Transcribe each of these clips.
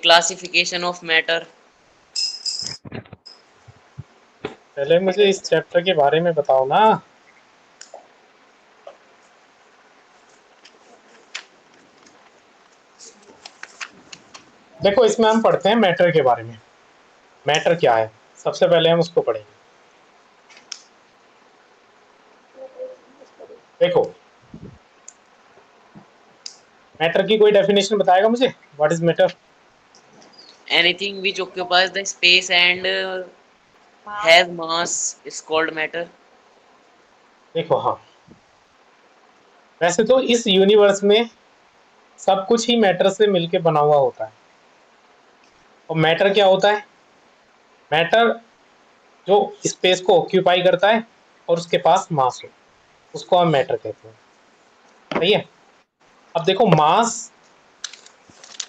Classification of matter. पहले मुझे इस चैप्टर के बारे में बताओ ना। देखो, इसमें हम पढ़ते हैं मैटर के बारे में। मैटर क्या है, सबसे पहले हम उसको पढ़ेंगे। देखो, मैटर की कोई डेफिनेशन बताएगा मुझे? What is matter? Anything which occupies the space and has mass is called matter. देखो, हाँ, वैसे तो इस यूनिवर्स में सब कुछ ही मैटर से मिलके बना हुआ होता है। और मैटर क्या होता है? मैटर जो स्पेस को ऑक्यूपाई करता है और उसके पास मास हो, उसको हम मैटर कहते हैं। सही है। अब देखो, मास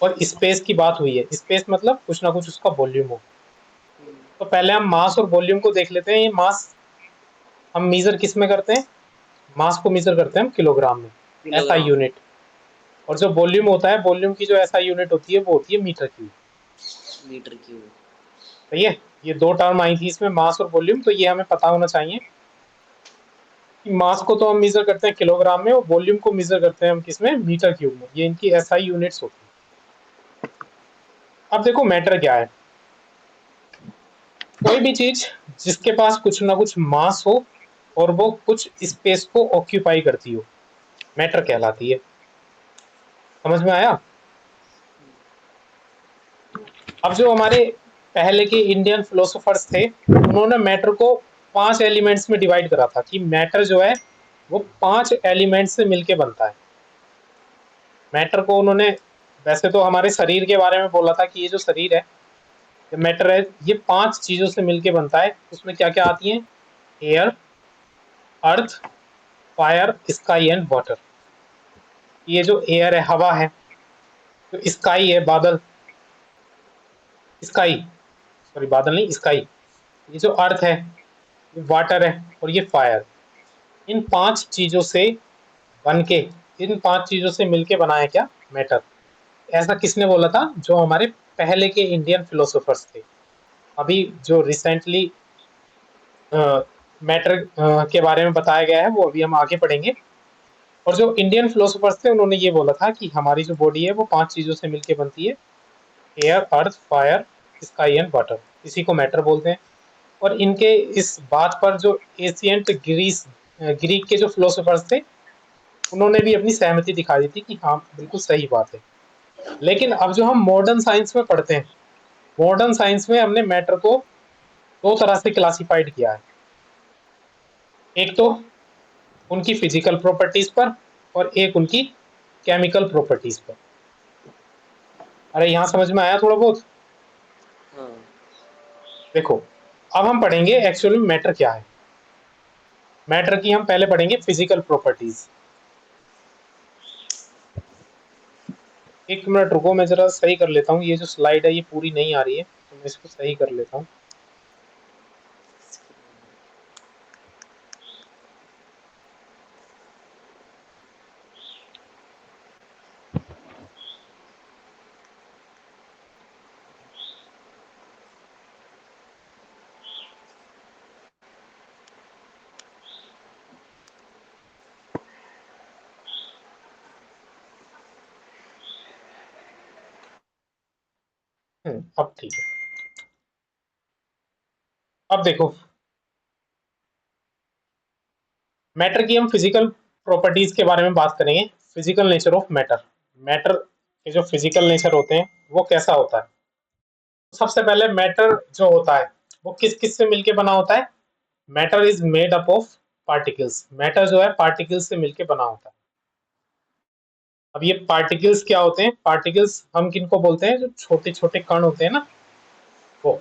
और स्पेस की बात हुई है। स्पेस मतलब कुछ ना कुछ उसका वॉल्यूम हो। तो पहले हम मास और वॉल्यूम को देख लेते हैं। ये मास हम मेजर किस में करते हैं? मास को मेजर करते हैं हम किलोग्राम में, ऐसा किलोग्राम। यूनिट। और जो वॉल्यूम होता है, वॉल्यूम की जो ऐसा यूनिट होती है वो होती है मीटर क्यूब। Metre cube. सही है। ये दो टर्म आई थी इसमें, मास और वॉल्यूम, तो ये हमें पता होना चाहिए कि मास को तो हम मेजर करते हैं किलोग्राम में और वॉल्यूम को मेजर करते हैं हम किसमें? मीटर क्यूब में। ये इनकी एसआई यूनिट्स होती है। अब देखो, मैटर क्या है? कोई भी चीज जिसके पास कुछ ना कुछ मास हो और वो कुछ स्पेस को ऑक्यूपाई करती हो, मैटर कहलाती है। समझ में आया? अब जो हमारे पहले के इंडियन फिलोसोफर्स थे, उन्होंने मैटर को 5 एलिमेंट्स में डिवाइड करा था कि मैटर जो है वो 5 एलिमेंट्स से मिलके बनता है। मैटर को उन्होंने, वैसे तो हमारे शरीर के बारे में बोला था कि ये जो शरीर है, ये मैटर है, ये 5 चीजों से मिलके बनता है। उसमें क्या क्या आती हैं? Air, earth, fire, sky and water. ये जो एयर है, हवा है। जो स्काई है, बादल। स्काई, सॉरी, बादल नहीं, स्काई। ये जो अर्थ है, ये वाटर है, और ये फायर। इन 5 चीजों से बन के, इन 5 चीजों से मिलके बनाया क्या? मैटर। ऐसा किसने बोला था? जो हमारे पहले के इंडियन फिलोसोफर्स थे। अभी जो रिसेंटली मैटर के बारे में बताया गया है वो अभी हम आगे पढ़ेंगे। और जो इंडियन फिलोसोफर्स थे, उन्होंने ये बोला था कि हमारी जो बॉडी है वो 5 चीजों से मिलके बनती है। Air, earth, fire, sky and water. इसी को मैटर बोलते हैं। और इनके इस बात पर जो एशियंट ग्रीक के जो फिलोसोफर्स थे, उन्होंने भी अपनी सहमति दिखा दी थी कि हाँ, बिल्कुल सही बात है। लेकिन अब जो हम मॉडर्न साइंस में पढ़ते हैं, मॉडर्न साइंस में हमने मैटर को 2 तरह से क्लासिफाइड किया है। एक तो उनकी फिजिकल प्रॉपर्टीज पर, और एक उनकी केमिकल प्रॉपर्टीज पर। अरे, यहाँ समझ में आया थोड़ा बहुत? हाँ। देखो, अब हम पढ़ेंगे एक्चुअली मैटर क्या है। मैटर की हम पहले पढ़ेंगे फिजिकल प्रॉपर्टीज। एक मिनट रुको, मैं जरा सही कर लेता हूँ। ये जो स्लाइड है ये पूरी नहीं आ रही है, तो मैं इसको सही कर लेता हूँ। अब ठीक है। अब देखो, मैटर की हम फिजिकल प्रॉपर्टीज के बारे में बात करेंगे। Physical nature of matter. Matter के जो फिजिकल नेचर होते हैं वो कैसा होता है? सबसे पहले, मैटर जो होता है वो किस किस से मिलके बना होता है? Matter is made up of particles. Matter जो है पार्टिकल्स से मिलके बना होता है। अब ये पार्टिकल्स क्या होते हैं? पार्टिकल्स हम किनको बोलते हैं? जो छोटे छोटे कण होते हैं ना, वो।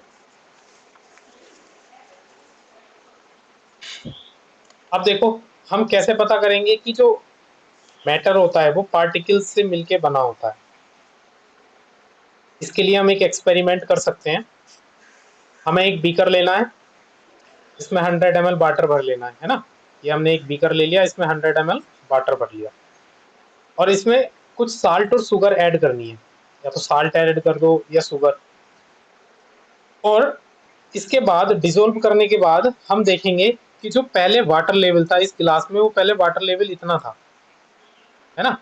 अब देखो, हम कैसे पता करेंगे कि जो मैटर होता है वो पार्टिकल्स से मिलके बना होता है? इसके लिए हम एक एक्सपेरिमेंट कर सकते हैं। हमें एक बीकर लेना है, इसमें 100 ml वाटर भर लेना है ना। ये हमने एक बीकर ले लिया, इसमें 100 ml वाटर भर लिया, और इसमें कुछ साल्ट और शुगर ऐड करनी है। या तो साल्ट ऐड कर दो या शुगर। और इसके बाद डिसोल्व करने के बाद हम देखेंगे कि जो पहले वाटर लेवल था इस गिलास में, वो पहले वाटर लेवल इतना था, है ना।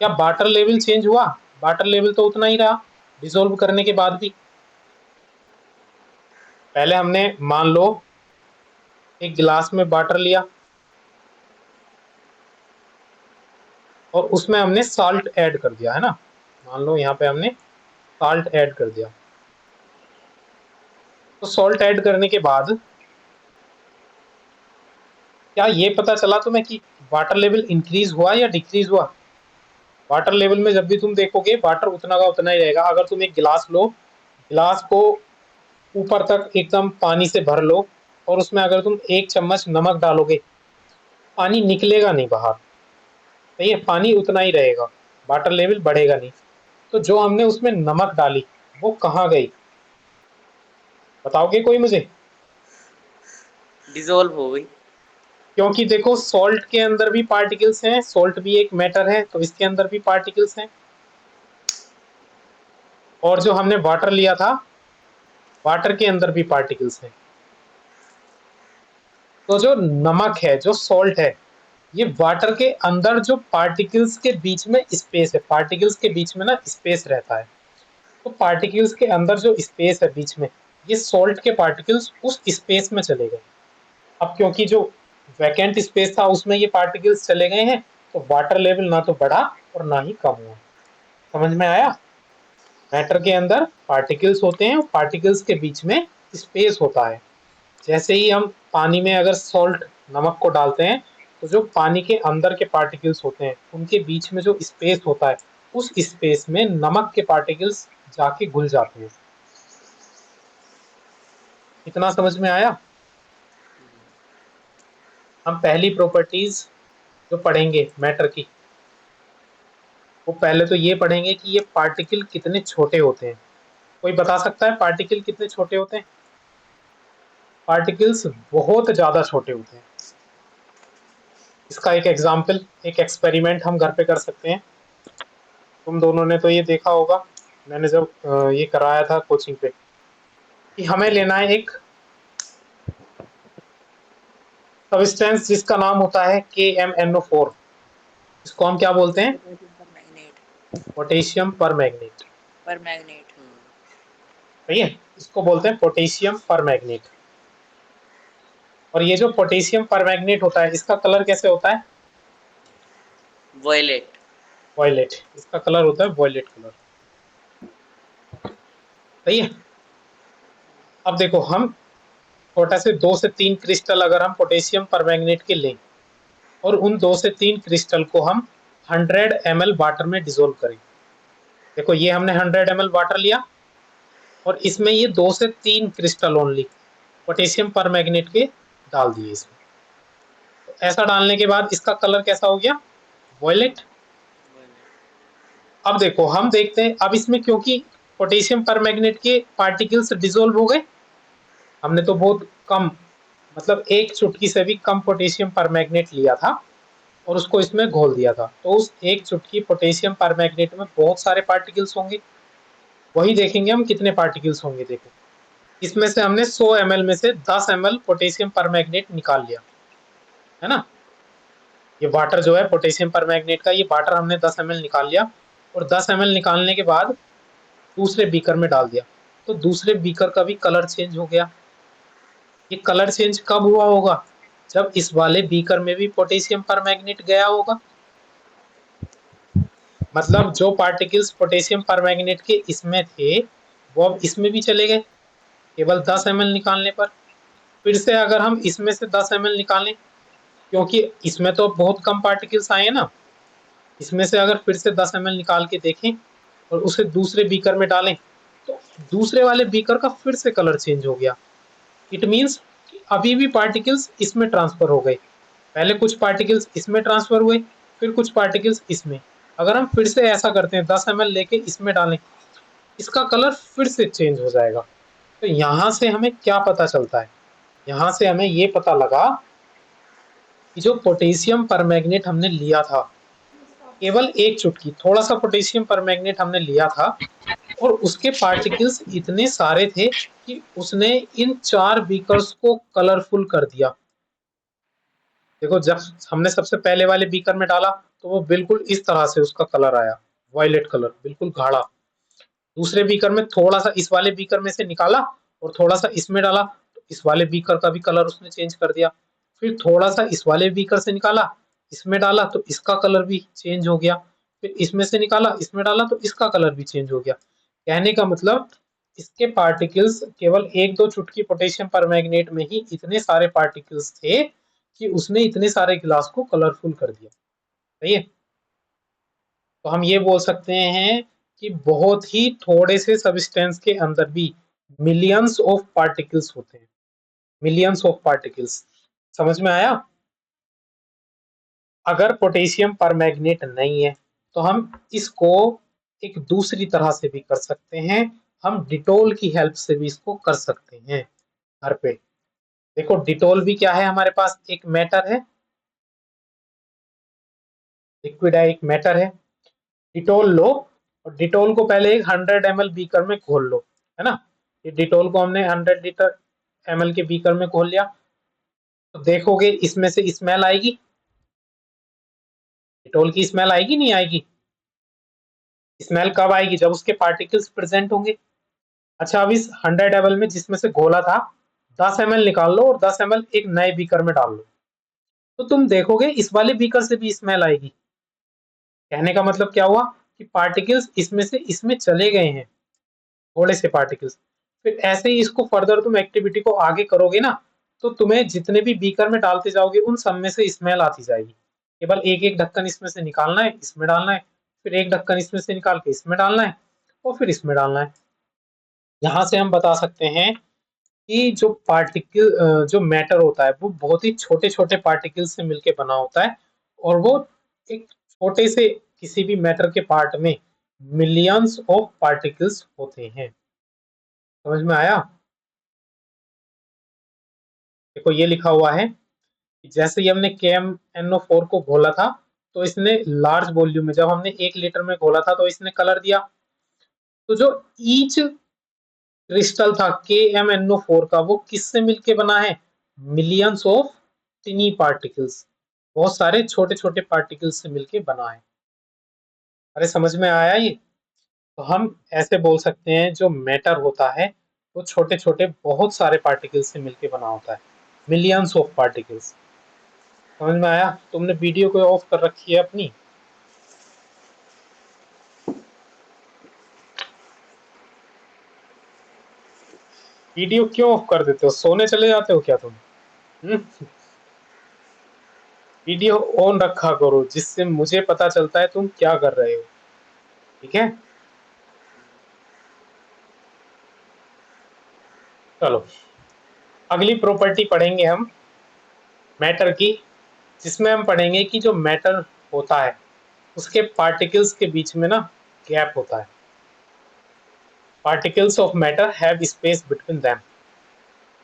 क्या वाटर लेवल चेंज हुआ? वाटर लेवल तो उतना ही रहा डिसोल्व करने के बाद भी। पहले हमने मान लो एक गिलास में वाटर लिया और उसमें हमने साल्ट ऐड कर दिया, है ना। मान लो यहाँ पे हमने साल्ट ऐड कर दिया। तो सॉल्ट ऐड करने के बाद क्या ये पता चला तुम्हें कि वाटर लेवल इंक्रीज हुआ या डिक्रीज हुआ? वाटर लेवल में जब भी तुम देखोगे वाटर उतना का उतना ही रहेगा। अगर तुम एक गिलास लो, गिलास को ऊपर तक एकदम पानी से भर लो और उसमें अगर तुम 1 चम्मच नमक डालोगे, पानी निकलेगा नहीं बाहर, सही है, पानी उतना ही रहेगा, वाटर लेवल बढ़ेगा नहीं। तो जो हमने उसमें नमक डाली वो कहाँ गई, बताओगे कोई मुझे? डिसॉल्व हो गई। क्योंकि देखो सॉल्ट के अंदर भी पार्टिकल्स हैं, सॉल्ट भी एक मैटर है, तो इसके अंदर भी पार्टिकल्स हैं। और जो हमने वाटर लिया था, वाटर के अंदर भी पार्टिकल्स हैं। तो जो नमक है, जो सॉल्ट है, ये वाटर के अंदर जो पार्टिकल्स के बीच में स्पेस है, पार्टिकल्स के बीच में ना स्पेस रहता है, तो पार्टिकल्स के अंदर जो स्पेस है बीच में, ये सॉल्ट के पार्टिकल्स उस स्पेस में चले गए। अब क्योंकि जो वैकेंट स्पेस था उसमें ये पार्टिकल्स चले गए हैं, तो वाटर लेवल ना तो बढ़ा और ना ही कम हुआ। समझ में आया? मैटर के अंदर पार्टिकल्स होते हैं, पार्टिकल्स के बीच में स्पेस होता है। जैसे ही हम पानी में अगर सॉल्ट, नमक को डालते हैं, तो जो पानी के अंदर के पार्टिकल्स होते हैं उनके बीच में जो स्पेस होता है, उस स्पेस में नमक के पार्टिकल्स जाके घुल जाते हैं। इतना समझ में आया? हम पहली प्रॉपर्टीज जो पढ़ेंगे मैटर की, वो पहले तो ये पढ़ेंगे कि ये पार्टिकल कितने छोटे होते हैं। कोई बता सकता है पार्टिकल कितने छोटे होते हैं? पार्टिकल्स बहुत ज्यादा छोटे होते हैं। इसका एक एग्जाम्पल, एक एक्सपेरिमेंट हम घर पे कर सकते हैं। तुम दोनों ने तो ये देखा होगा, मैंने जब ये कराया था कोचिंग पे, कि हमें लेना है एक सब्सटेंस जिसका नाम होता है KMnO4। इसको हम क्या बोलते हैं? मैग्नेट। पोटेशियम पर मैग्नेट। पर मैग्नेट। सही है, इसको बोलते हैं पोटेशियम पर मैग्नेट। और ये जो पोटेशियम पर मैग्नेट होता है, इसका कलर कैसे होता है? वॉयलेट। वॉयलेट। इसका कलर होता है वॉयलेट कलर। सही है। अब देखो, हम छोटा से 2 से 3 क्रिस्टल अगर हम पोटेशियम परमैंगनेट के लें और उन 2 से 3 क्रिस्टल को हम 100 ml वाटर में डिसोल्व करें। देखो ये हमने 100 ml वाटर लिया और इसमें ये 2 से 3 क्रिस्टल ओनली पोटेशियम परमैंगनेट के डाल दिए इसमें। तो ऐसा डालने के बाद इसका कलर कैसा हो गया? वॉयलेट। अब देखो हम देखते हैं, अब इसमें क्योंकि पोटेशियम परमैंगनेट के पार्टिकल्स डिसोल्व हो गए, हमने तो बहुत कम, मतलब एक चुटकी से भी कम पोटेशियम परमैंगनेट लिया था और उसको इसमें घोल दिया था, तो उस एक चुटकी पोटेशियम परमैंगनेट में बहुत सारे पार्टिकल्स होंगे। वही देखेंगे हम कितने पार्टिकल्स होंगे। देखो इसमें से हमने 100 ml में से 10 ml पोटेशियम परमैंगनेट निकाल लिया, है ना। ये वाटर जो है पोटेशियम परमैंगनेट का, ये वाटर हमने 10 ml निकाल लिया और 10 ml निकालने के बाद दूसरे बीकर में डाल दिया, तो दूसरे बीकर का भी कलर चेंज हो गया। ये कलर चेंज कब हुआ होगा? जब इस वाले बीकर में भी पोटेशियम परमैंगनेट गया होगा। मतलब जो पार्टिकल्स पोटेशियम परमैंगनेट के इसमें थे वो अब इसमें भी चले गए, केवल 10 ml निकालने पर। फिर से अगर हम इसमें से 10 ml निकालें, क्योंकि इसमें तो बहुत कम पार्टिकल्स आए हैं ना, इसमें से अगर फिर से 10 ml निकाल के देखें और उसे दूसरे बीकर में डालें, तो दूसरे वाले बीकर का फिर से कलर चेंज हो गया। इट मीन्स अभी भी पार्टिकल्स इसमें ट्रांसफर हो गए। पहले कुछ पार्टिकल्स इसमें ट्रांसफर हुए, फिर कुछ पार्टिकल्स इसमें। अगर हम फिर से ऐसा करते हैं, 10 ml लेके इसमें डालें, इसका कलर फिर से चेंज हो जाएगा। तो यहाँ से हमें क्या पता चलता है? यहाँ से हमें ये पता लगा कि जो पोटेशियम परमैंगनेट हमने लिया था, केवल एक चुटकी, थोड़ा सा पोटेशियम परमैंगनेट हमने लिया था और उसके पार्टिकल्स इतने सारे थे कि उसने इन 4 बीकर्स को कलरफुल कर दिया। देखो, जब हमने सबसे पहले वाले बीकर में डाला तो वो बिल्कुल इस तरह से उसका कलर आया, वायलेट कलर, बिल्कुल गाढ़ा। दूसरे बीकर में थोड़ा सा इस वाले बीकर में से निकाला और थोड़ा सा इसमें डाला तो इस वाले बीकर का भी कलर उसने चेंज कर दिया। फिर थोड़ा सा इस वाले बीकर से निकाला, इसमें डाला तो इसका कलर भी चेंज हो गया। फिर इसमें से निकाला, इसमें डाला तो इसका कलर भी चेंज हो गया। कहने का मतलब इसके पार्टिकल्स केवल एक दो चुटकी पोटेशियम परमैंगनेट में ही इतने सारे पार्टिकल्स थे कि उसने इतने सारे गिलास को कलरफुल कर दिया। सही है। तो हम ये बोल सकते हैं कि बहुत ही थोड़े से सब्सटेंस के अंदर भी मिलियंस ऑफ पार्टिकल्स होते हैं, मिलियंस ऑफ पार्टिकल्स। समझ में आया? अगर पोटेशियम परमैंगनेट नहीं है तो हम इसको एक दूसरी तरह से भी कर सकते हैं, हम डिटोल की हेल्प से भी इसको कर सकते हैं घर पे। देखो, डिटोल भी क्या है, हमारे पास एक मैटर है, लिक्विड है, एक मैटर है। डिटोल लो और डिटोल को पहले एक 100 ml बीकर में घोल लो, है ना। ये डिटोल को हमने 100 लीटर ml के बीकर में घोल लिया तो देखोगे इसमें से स्मेल आएगी, डिटोल की स्मेल आएगी नहीं आएगी? स्मेल कब आएगी? जब उसके पार्टिकल्स प्रेजेंट होंगे। अच्छा, अब इस 100 ml में जिसमें से घोला था 10 ml निकाल लो और 10 ml एक नए बीकर में डाल लो तो तुम देखोगे इस वाले बीकर से भी स्मेल आएगी। कहने का मतलब क्या हुआ कि पार्टिकल्स इसमें से इसमें चले गए हैं, थोड़े से पार्टिकल्स। फिर ऐसे ही इसको फर्दर तुम एक्टिविटी को आगे करोगे ना तो तुम्हें जितने भी बीकर में डालते जाओगे उन सब में से स्मेल आती जाएगी। केवल एक एक ढक्कन इसमें से निकालना है, इसमें डालना है, फिर एक ढक्कन इसमें से निकाल के इसमें डालना है और फिर इसमें डालना है। यहाँ से हम बता सकते हैं कि जो पार्टिकल जो मैटर होता है वो बहुत ही छोटे छोटे पार्टिकल से मिलके बना होता है और वो एक छोटे से किसी भी मैटर के पार्ट में मिलियंस ऑफ पार्टिकल्स होते हैं। समझ में आया? देखो, ये लिखा हुआ है कि जैसे ही हमने KMnO4 को घोला था तो इसने लार्ज वॉल्यूम में, जब हमने 1 लीटर में घोला था तो इसने कलर दिया। तो जो ईच क्रिस्टल था KMnO4 का वो किससे मिलके बना है? मिलियंस ऑफ टिनी पार्टिकल्स, बहुत सारे छोटे छोटे पार्टिकल्स से मिलके बना है। अरे, समझ में आया ये? तो हम ऐसे बोल सकते हैं जो मैटर होता है वो छोटे छोटे बहुत सारे पार्टिकल्स से मिलके बना होता है, मिलियंस ऑफ पार्टिकल्स। समझ में आया? तुमने वीडियो को ऑफ कर रखी है अपनी? वीडियो क्यों ऑफ कर देते हो? सोने चले जाते हो क्या तुम? वीडियो ऑन रखा करो जिससे मुझे पता चलता है तुम क्या कर रहे हो। ठीक है, चलो अगली प्रॉपर्टी पढ़ेंगे हम मैटर की, जिसमें हम पढ़ेंगे कि जो मैटर होता है उसके पार्टिकल्स के बीच में ना गैप होता है। Particles of matter have space between them.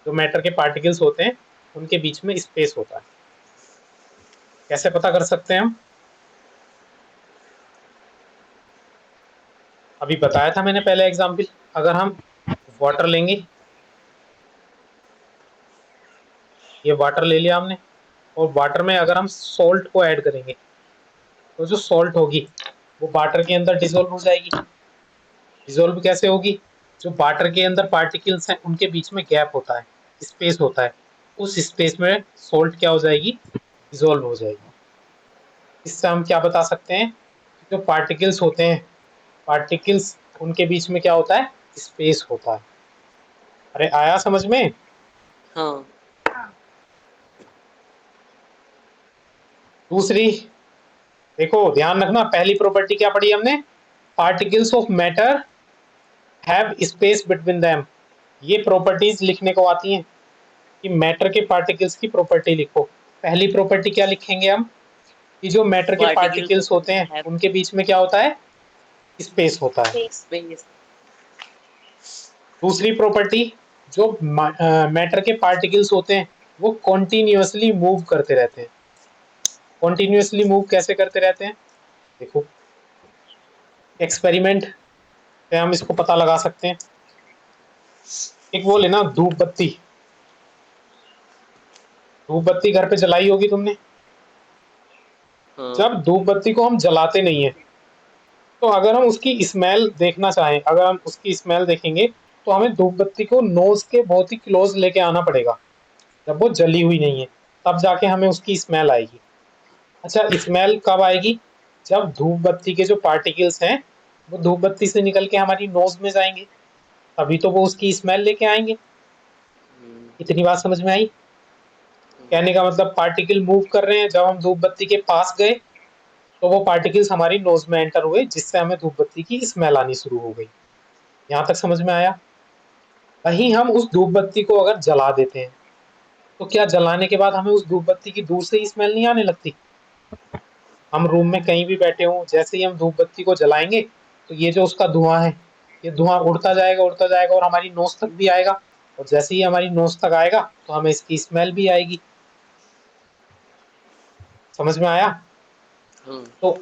जो मैटर के पार्टिकल्स होते हैं उनके बीच में स्पेस होता है। कैसे पता कर सकते हैं हम? अभी बताया था मैंने पहले एग्जाम्पल। अगर हम वाटर लेंगे, ये वाटर ले लिया हमने और वाटर में अगर हम सॉल्ट को ऐड करेंगे तो जो सॉल्ट होगी वो वाटर के अंदर डिसॉल्व हो जाएगी। डिसॉल्व कैसे होगी? जो वाटर के अंदर पार्टिकल्स हैं उनके बीच में गैप होता है, स्पेस होता है, उस स्पेस में सॉल्ट क्या हो जाएगी? डिसॉल्व हो जाएगी। इससे हम क्या बता सकते हैं? जो पार्टिकल्स होते हैं, पार्टिकल्स उनके बीच में क्या होता है? स्पेस होता है। अरे, आया समझ में? हाँ। दूसरी, देखो ध्यान रखना, पहली प्रॉपर्टी क्या पढ़ी हमने? Particles of matter have space between them. ये प्रॉपर्टीज लिखने को आती हैं कि मैटर के पार्टिकल्स की प्रॉपर्टी लिखो। पहली प्रॉपर्टी क्या लिखेंगे हम? कि जो मैटर के पार्टिकल्स पार्टिकल्स होते हैं हैव उनके बीच में क्या होता है? स्पेस होता है। स्पेस। दूसरी प्रॉपर्टी, जो मैटर के पार्टिकल्स होते हैं वो कॉन्टिन्यूसली मूव करते रहते हैं। कॉन्टिन्यूसली मूव कैसे करते रहते हैं? देखो एक्सपेरिमेंट पे हम इसको पता लगा सकते हैं। एक वो लेना धूप बत्ती, धूप बत्ती घर पे जलाई होगी तुमने। हाँ। जब धूप बत्ती को हम जलाते नहीं है, तो अगर हम उसकी स्मेल देखना चाहें, अगर हम उसकी स्मेल देखेंगे, तो हमें धूप बत्ती को नोज के बहुत ही क्लोज लेके आना पड़ेगा। जब वो जली हुई नहीं है, तब जाके हमें उसकी स्मेल आएगी। अच्छा, स्मेल कब आएगी? जब धूप बत्ती के जो पार्टिकल्स हैं, वो धूप बत्ती से निकल के हमारी नोज में जाएंगे, तभी तो वो उसकी स्मेल लेके आएंगे। हम्म, इतनी बात समझ में आई? हम्म, कहने का मतलब पार्टिकल मूव कर रहे हैं, जब हम धूप बत्ती के पास गए, तो वो पार्टिकल्स हमारी नोज में एंटर हुए, जिससे हमें धूप बत्ती की स्मेल आनी शुरू हो गई। यहाँ तक समझ में आया? वहीं हम उस धूप बत्ती को अगर जला देते हैं, तो क्या जलाने के बाद हमें उस धूप बत्ती की दूर से ही स्मेल नहीं आने लगती? हम रूम में कहीं भी बैठे हों, जैसे ही हम धूप बत्ती को जलाएंगे, तो ये जो उसका धुआं है, ये धुआं उड़ता जाएगा और हमारी नोज तक भी आएगा। और जैसे ही हमारी नोज तक आएगा, तो हमें इसकी स्मेल भी आएगी। समझ में आया? हाँ। तो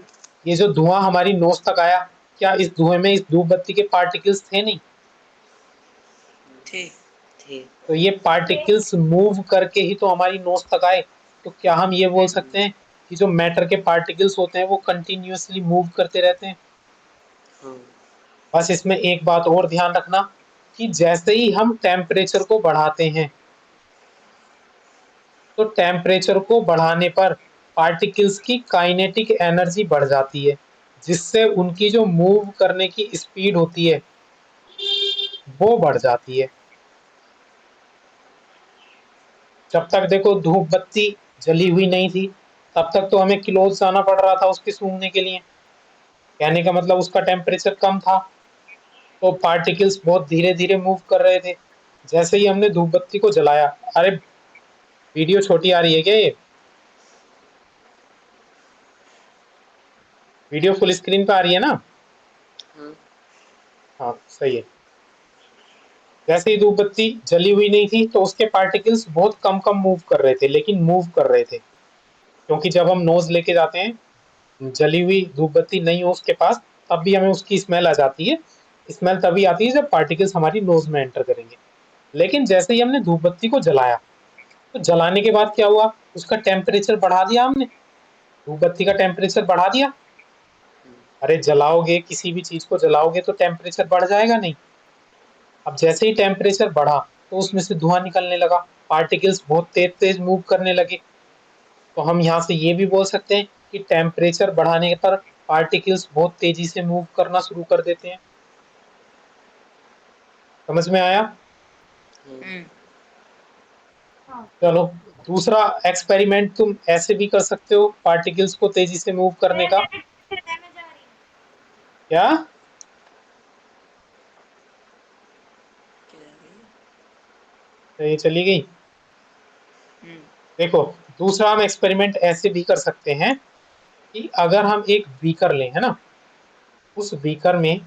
ये जो धुआं हमारी नोज तक आया, क्या इस धुएं में इस धूप बत्ती के पार्टिकल्स थे नहीं? थे थे। तो ये पार्टिकल्स मूव करके ही तो हमारी नोज तक आए। तो क्या हम ये बोल सकते हैं कि जो मैटर के पार्टिकल्स होते हैं, वो कंटिन्यूअसली मूव करते रहते हैं? हाँ। बस इसमें एक बात और ध्यान रखना, कि जैसे ही हम टेम्परेचर को बढ़ाते हैं, तो टेम्परेचर को बढ़ाने पर पार्टिकल्स की काइनेटिक एनर्जी बढ़ जाती है, जिससे उनकी जो मूव करने की स्पीड होती है, वो बढ़ जाती है। जब तक देखो धूप बत्ती जली हुई नहीं थी, तब तक तो हमें क्लोज जाना पड़ रहा था उसके सूंघने के लिए। कहने का मतलब उसका टेम्परेचर कम था, तो पार्टिकल्स बहुत धीरे धीरे मूव कर रहे थे। जैसे ही हमने धूप बत्ती को जलाया, अरे वीडियो छोटी आ रही है क्या ये? वीडियो फुल स्क्रीन पे आ रही है ना? हाँ। हाँ सही है। जैसे ही धूप बत्ती जली हुई नहीं थी, तो उसके पार्टिकल्स बहुत कम कम मूव कर रहे थे, लेकिन मूव कर रहे थे। क्योंकि जब हम नोज लेके जाते हैं, जली हुई धूप बत्ती नहीं हो उसके पास, तब भी हमें उसकी स्मेल आ जाती है। स्मेल तभी आती है जब पार्टिकल्स हमारी नोज में एंटर करेंगे। लेकिन जैसे ही हमने धूप बत्ती को जलाया, तो जलाने के बाद क्या हुआ? उसका टेम्परेचर बढ़ा दिया हमने, धूप बत्ती का टेम्परेचर बढ़ा दिया। अरे जलाओगे, किसी भी चीज को जलाओगे तो टेम्परेचर बढ़ जाएगा नहीं? अब जैसे ही टेम्परेचर बढ़ा, तो उसमें से धुआं निकलने लगा, पार्टिकल्स बहुत तेज तेज मूव करने लगे। तो हम यहाँ से ये भी बोल सकते हैं कि टेम्परेचर बढ़ाने पर पार्टिकल्स बहुत तेजी से मूव करना शुरू कर देते हैं। समझ में आया? हम्म। चलो, दूसरा एक्सपेरिमेंट तुम ऐसे भी कर सकते हो पार्टिकल्स को तेजी से मूव करने का। क्या? क्या है ये? ये चली गई। हम्म। देखो, दूसरा हम एक्सपेरिमेंट ऐसे भी कर सकते हैं कि अगर हम एक बीकर लें, है ना, उस बीकर में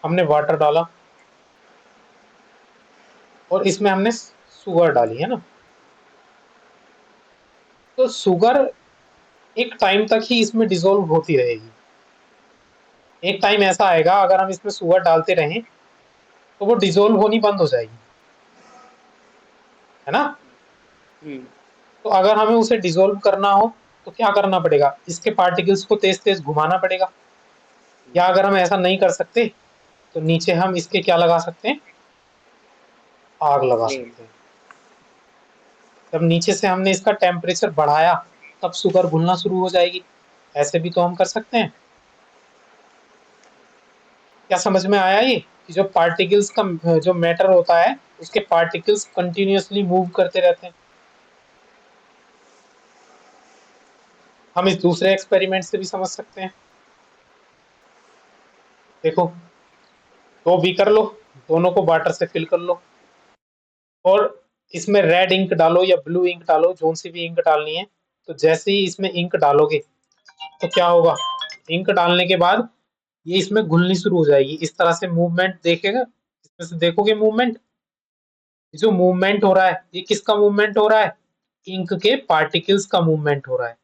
हमने वाटर डाला, और इसमें हमने शुगर डाली, है ना। तो शुगर एक टाइम तक ही इसमें डिसॉल्व होती रहेगी। एक टाइम ऐसा आएगा, अगर हम इसमें शुगर डालते रहें, तो वो डिसॉल्व होनी बंद हो जाएगी, है ना। हम्म। तो अगर हमें उसे डिसॉल्व करना हो, तो क्या करना पड़ेगा? इसके पार्टिकल्स को तेज तेज घुमाना पड़ेगा। या अगर हम ऐसा नहीं कर सकते, तो नीचे हम इसके क्या लगा सकते हैं? आग लगा फ्लेम। सकते हैं। जब नीचे से हमने इसका टेम्परेचर बढ़ाया, तब शुगर घुलना शुरू हो जाएगी। ऐसे भी तो हम कर सकते हैं। क्या समझ में आया ये, कि जो पार्टिकल्स का जो मैटर होता है, उसके पार्टिकल्स कंटिन्यूअसली मूव करते रहते हैं। हम इस दूसरे एक्सपेरिमेंट से भी समझ सकते हैं। देखो, दो बीकर लो, दोनों को वाटर से फिल कर लो, और इसमें रेड इंक डालो या ब्लू इंक डालो, जोन सी भी इंक डालनी है। तो जैसे ही इसमें इंक डालोगे, तो क्या होगा? इंक डालने के बाद ये इसमें घुलनी शुरू हो जाएगी। इस तरह से मूवमेंट देखेगा, इसमें से देखोगे मूवमेंट। जो मूवमेंट हो रहा है, ये किसका मूवमेंट हो रहा है? इंक के पार्टिकल्स का मूवमेंट हो रहा है,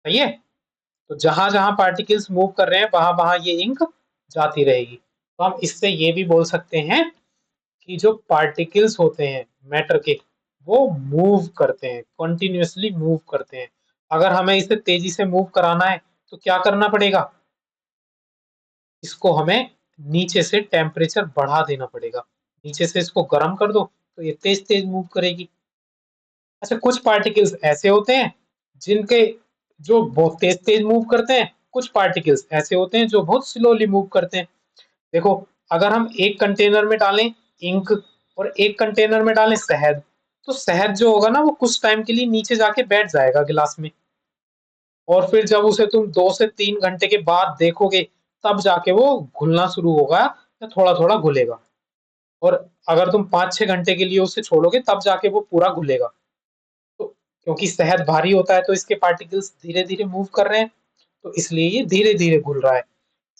सही है। तो जहां जहां पार्टिकल्स मूव कर रहे हैं वहां वहां ये इंक जाती रहेगी। तो हम इससे ये भी बोल सकते हैं कि जो पार्टिकल्स होते हैं मैटर के, वो मूव करते हैं, कंटिन्यूअसली मूव करते हैं। अगर हमें इसे तेजी से मूव कराना है तो क्या करना पड़ेगा, इसको हमें नीचे से टेम्परेचर बढ़ा देना पड़ेगा। नीचे से इसको गर्म कर दो तो ये तेज तेज मूव करेगी। अच्छा, कुछ पार्टिकल्स ऐसे होते हैं जिनके जो बहुत तेज तेज मूव करते हैं, कुछ पार्टिकल्स ऐसे होते हैं जो बहुत स्लोली मूव करते हैं। देखो, अगर हम एक कंटेनर में डालें इंक और एक कंटेनर में डालें शहद, तो शहद जो होगा ना वो कुछ टाइम के लिए नीचे जाके बैठ जाएगा गिलास में, और फिर जब उसे तुम 2 से 3 घंटे के बाद देखोगे तब जाके वो घुलना शुरू होगा या थोड़ा थोड़ा घुलेगा। और अगर तुम 5-6 घंटे के लिए उसे छोड़ोगे तब जाके वो पूरा घुलेगा। तो क्योंकि शहद भारी होता है तो इसके पार्टिकल्स धीरे धीरे मूव कर रहे हैं, तो इसलिए ये धीरे धीरे घुल रहा है।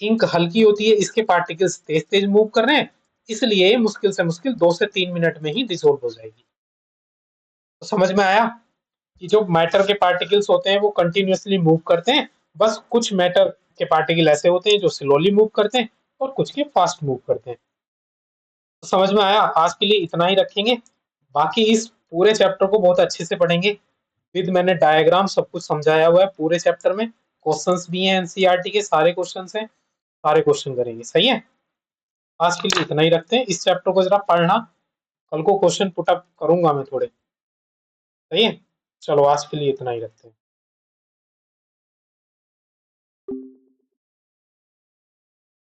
इंक हल्की होती है, इसके पार्टिकल्स तेज तेज मूव कर रहे हैं, इसलिए ये मुश्किल से मुश्किल 2 से 3 मिनट में ही डिसोल्व हो जाएगी। तो समझ में आया कि जो मैटर के पार्टिकल्स होते हैं वो कंटिन्यूअसली मूव करते हैं, बस कुछ मैटर के पार्टिकल ऐसे होते हैं जो स्लोली मूव करते हैं और कुछ के फास्ट मूव करते हैं। तो समझ में आया। आज के लिए इतना ही रखेंगे, बाकी इस पूरे चैप्टर को बहुत अच्छे से पढ़ेंगे। विद मैंने डायग्राम सब कुछ समझाया हुआ है पूरे चैप्टर में, क्वेश्चंस भी हैं एनसीईआरटी के, सारे क्वेश्चंस हैं, सारे क्वेश्चन करेंगे, सही है। आज के लिए इतना ही रखते हैं, इस चैप्टर को जरा पढ़ना, कल को क्वेश्चन पुट अप करूंगा मैं थोड़े, सही है। चलो आज के लिए इतना ही रखते हैं।